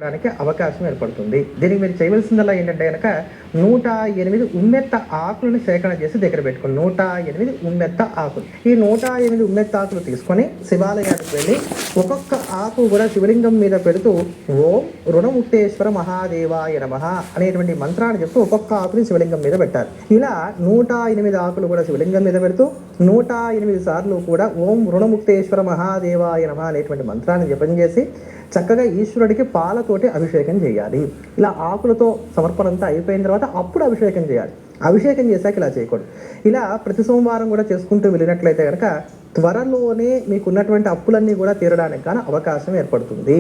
డానికి అవకాశం ఏర్పడుతుంది. దీనికి మీరు చేయవలసిందల్లా ఏంటంటే గనక 108 ఉమ్మెత్త ఆకులను సేకరణ చేసి దగ్గర పెట్టుకోండి. 108 ఉమ్మెత్త ఆకులు. ఈ 108 ఉమ్మెత్త ఆకులు తీసుకొని శివాలయానికి వెళ్ళి ఒక్కొక్క ఆకు కూడా శివలింగం మీద పెడుతూ ఓం రుణముక్తేశ్వర మహాదేవాయ నమః అనేటువంటి మంత్రాన్ని చెప్తూ ఒక్కొక్క ఆకుని శివలింగం మీద పెట్టాలి. ఇలా 108 ఆకులు కూడా శివలింగం మీద పెడుతూ 108 సార్లు కూడా ఓం రుణముక్తేశ్వర మహాదేవాయ నమః అనేటువంటి మంత్రాన్ని జపం చేసి చక్కగా ఈశ్వరుడికి పాలతోటి అభిషేకం చేయాలి. ఇలా ఆకులతో సమర్పణ అంతా అయిపోయిన తర్వాత అప్పుడు అభిషేకం చేయాలి. అభిషేకం చేశాక ఇలా చేయకూడదు. ఇలా ప్రతి సోమవారం కూడా చేసుకుంటూ వెళ్ళినట్లయితే కనుక త్వరలోనే మీకున్నటువంటి అప్పులన్నీ కూడా తీరడానికి కానీ అవకాశం ఏర్పడుతుంది.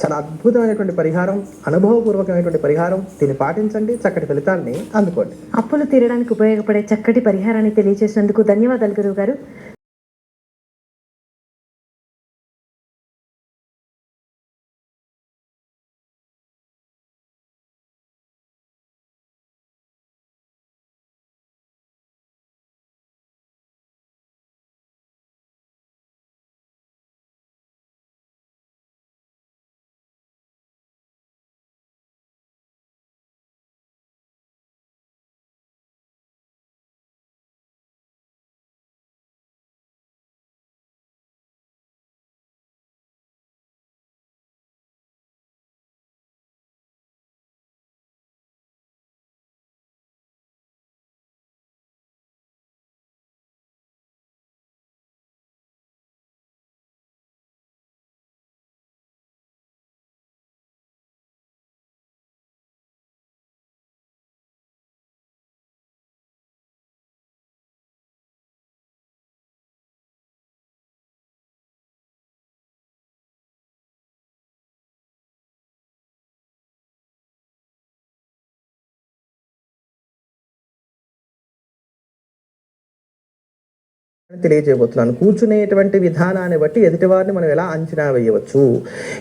చాలా అద్భుతమైనటువంటి పరిహారం, అనుభవపూర్వకమైనటువంటి పరిహారం. దీన్ని పాటించండి, చక్కటి ఫలితాన్ని అందుకోండి. అప్పులు తీరడానికి ఉపయోగపడే చక్కటి పరిహారాన్ని తెలియజేసినందుకు ధన్యవాదాలు గురువు గారు. తెలియజేయబోతున్నాను. కూర్చునేటువంటి విధానాన్ని బట్టి ఎదుటివారిని మనం ఎలా అంచనా వేయవచ్చు,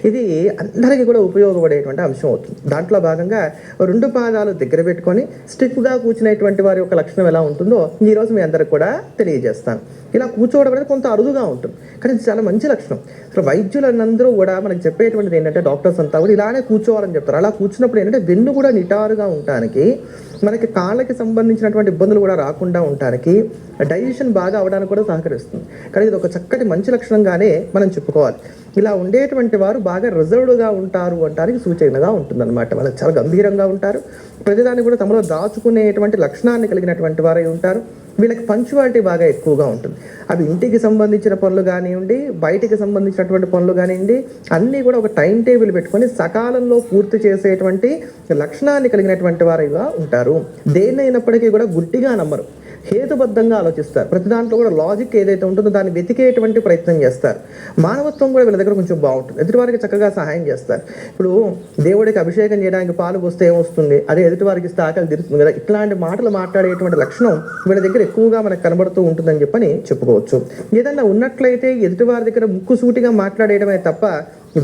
ఇది అందరికీ కూడా ఉపయోగపడేటువంటి అంశం అవుతుంది. దాంట్లో భాగంగా 2 పాదాలు దగ్గర పెట్టుకొని స్టిఫ్గా కూర్చునేటువంటి వారి యొక్క లక్షణం ఎలా ఉంటుందో ఈరోజు మీ అందరికి కూడా తెలియజేస్తాను. ఇలా కూర్చోవడం అనేది కొంత అరుదుగా ఉంటుంది, కానీ ఇది చాలా మంచి లక్షణం. అసలు వైద్యులందరూ కూడా మనకి చెప్పేటువంటిది ఏంటంటే, డాక్టర్స్ అంతా కూడా ఇలానే కూర్చోవాలని చెప్తారు. అలా కూర్చున్నప్పుడు ఏంటంటే వెన్ను కూడా నిటారుగా ఉండటానికి, మనకి కాళ్ళకి సంబంధించినటువంటి ఇబ్బందులు కూడా రాకుండా ఉండటానికి, డైజెషన్ బాగా అవడానికి కూడా సహకరిస్తుంది. కానీ ఇది ఒక చక్కటి మంచి లక్షణంగానే మనం చెప్పుకోవాలి. ఇలా ఉండేటువంటి వారు బాగా రిజర్వ్డ్గా ఉంటారు అనడానికి సూచనగా ఉంటుందన్నమాట. వాళ్ళకి చాలా గంభీరంగా ఉంటారు, ప్రతిదాన్ని కూడా తమలో దాచుకునేటువంటి లక్షణాన్ని కలిగినటువంటి వారై ఉంటారు. వీళ్ళకి పంచువాలిటీ బాగా ఎక్కువగా ఉంటుంది. అవి ఇంటికి సంబంధించిన పనులు కానివ్వండి, బయటికి సంబంధించినటువంటి పనులు కానివ్వండి, అన్నీ కూడా ఒక టైం టేబుల్ పెట్టుకొని సకాలంలో పూర్తి చేసేటువంటి లక్షణాన్ని కలిగినటువంటి వారిగా ఉంటారు. దేన్నైనప్పటికీ కూడా గుడ్డిగా నమ్మరు, హేతుబద్ధంగా ఆలోచిస్తారు. ప్రతి దాంట్లో కూడా లాజిక్ ఏదైతే ఉంటుందో దాన్ని వెతికేటువంటి ప్రయత్నం చేస్తారు. మానవత్వం కూడా వీళ్ళ దగ్గర కొంచెం బాగుంటుంది. ఎదుటివారికి చక్కగా సహాయం చేస్తారు. ఇప్పుడు దేవుడికి అభిషేకం చేయడానికి పాలు పోస్తే ఏమొస్తుంది, అదే ఎదుటివారికి ఇస్తే ఆకలి తీరుతుంది కదా, ఇట్లాంటి మాటలు మాట్లాడేటువంటి లక్షణం వీళ్ళ దగ్గర ఎక్కువగా మనకు కనబడుతూ ఉంటుందని చెప్పని చెప్పుకోవచ్చు. ఏదన్నా ఉన్నట్లయితే ఎదుటివారి దగ్గర ముక్కుసూటిగా మాట్లాడేయడమే తప్ప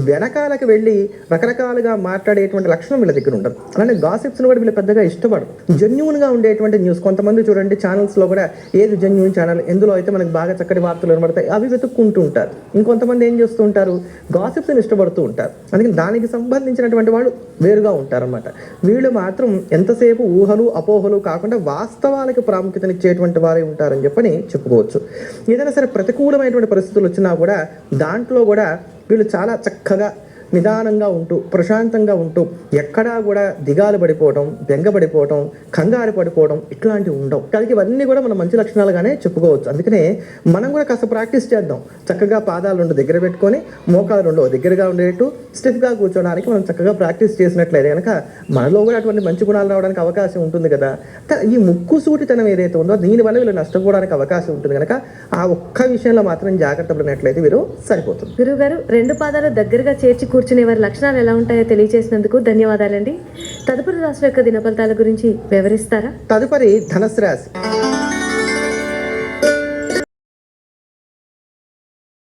వెనకాలకు వెళ్ళి రకరకాలుగా మాట్లాడేటువంటి లక్షణం వీళ్ళ దగ్గర ఉండదు. అలానే గాసిప్స్ని కూడా వీళ్ళు పెద్దగా ఇష్టపడరు. జెన్యూన్గా ఉండేటువంటి న్యూస్, కొంతమంది చూడండి ఛానల్స్లో కూడా ఏది జెన్యూన్ ఛానల్, ఎందులో అయితే మనకు బాగా చక్కటి వార్తలు కనబడతాయి అవి వెతుక్కుంటూ ఉంటారు. ఇంకొంతమంది ఏం చేస్తూ ఉంటారు, గాసిప్స్ని ఇష్టపడుతూ ఉంటారు. అందుకని దానికి సంబంధించినటువంటి వాళ్ళు వేరుగా ఉంటారన్నమాట. వీళ్ళు మాత్రం ఎంతసేపు ఊహలు అపోహలు కాకుండా వాస్తవాలకు ప్రాముఖ్యతనిచ్చేటువంటి వారే ఉంటారని చెప్పని చెప్పుకోవచ్చు. ఏదైనా సరే ప్రతికూలమైనటువంటి పరిస్థితులు వచ్చినా కూడా దాంట్లో కూడా వీళ్ళు చాలా చక్కగా నిదానంగా ఉంటూ ప్రశాంతంగా ఉంటూ ఎక్కడా కూడా దిగాలు పడిపోవడం, బెంగపడిపోవడం, కంగారు పడిపోవడం ఇట్లాంటివి ఉండవు. కాబట్టి ఇవన్నీ కూడా మనం మంచి లక్షణాలుగానే చెప్పుకోవచ్చు. అందుకనే మనం కూడా కాస్త ప్రాక్టీస్ చేద్దాం. చక్కగా పాదాలు 2 దగ్గర పెట్టుకొని మోకాలు 2 దగ్గరగా ఉండేట్టు స్టిఫ్గా కూర్చోడానికి మనం చక్కగా ప్రాక్టీస్ చేసినట్లయితే కనుక మనలో కూడా అటువంటి మంచి గుణాలు రావడానికి అవకాశం ఉంటుంది కదా. ఈ ముక్కు సూటితనం ఏదైతే ఉందో దీనివల్ల వీళ్ళు నష్టపోవడానికి అవకాశం ఉంటుంది కనుక ఆ ఒక్క విషయంలో మాత్రం జాగ్రత్త పడినట్లయితే వీరు సరిపోతుంది. గురువు గారు, 2 పాదాలు దగ్గరగా చేర్చి కూర్చునే వారి లక్షణాలు ఎలా ఉంటాయో తెలియజేసినందుకు ధన్యవాదాలండి. తదుపరి రాశి యొక్క దినఫలితాల గురించి వివరిస్తారా? తదుపరి ధనుసు రాశి.